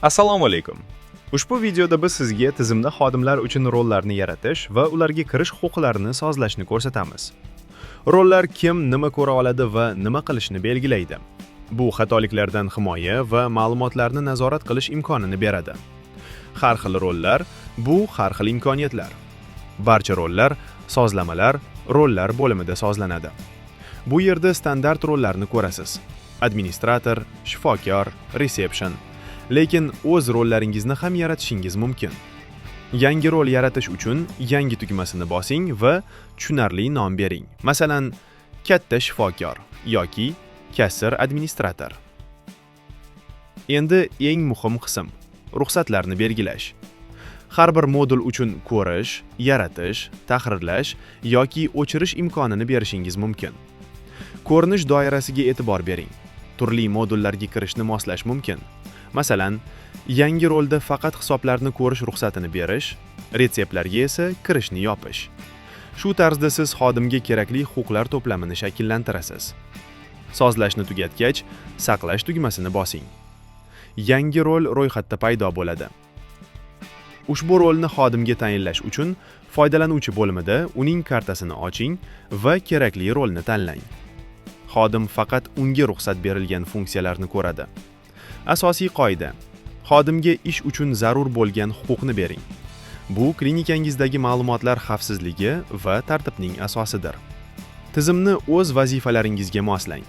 Assalomu alaykum. Ushbu videoda biz sizga tizimda xodimlar uchun rollarni yaratish va ularga kirish huquqlarini sozlashni ko'rsatamiz. Rollar kim nima ko'ra oladi va nima qilishni belgilaydi. Bu xatoliklardan himoya va ma'lumotlarni nazorat qilish imkonini beradi. Har xil rollar bu har xil imkoniyatlar. Barcha rollar sozlamalar rollar bo'limida sozlanadi. Bu yerda standart rollarni ko'rasiz. Administrator, shifokor, reception. Lekin o'z rollaringizni ham yaratishingiz mumkin. Yangi rol yaratish uchun yangi tugmasini bosing va tushunarli nom bering. Masalan, katta shifokor yoki kassir administrator. Endi eng muhim qism ruxsatlarni belgilash. Har bir modul uchun ko'rish, yaratish, tahrirlash yoki o'chirish imkonini berishingiz mumkin. Ko'rinish doirasiga e'tibor bering. Turli modullarga kirishni moslash mumkin. Masalan, yangi rolda faqat hisoblarni ko'rish ruxsatini berish, retseptlarga esa kirishni yopish. Shu tarzda siz xodimga kerakli huquqlar to'plamini shakllantirasiz. Sozlashni tugatgach, saqlash tugmasini bosing. Yangi rol ro'yxatda paydo bo'ladi. Ushbu rolni xodimga tayinlash uchun foydalanuvchi bo'limida uning kartasini oching va kerakli rolni tanlang. Xodim faqat unga ruxsat berilgan funksiyalarni ko'radi. Asosiy qoida: xodimga ish uchun zarur bo'lgan huquqni bering. Bu klinikangizdagi ma'lumotlar xavfsizligi va tartibning asosidir. Tizimni o'z vazifalaringizga moslang.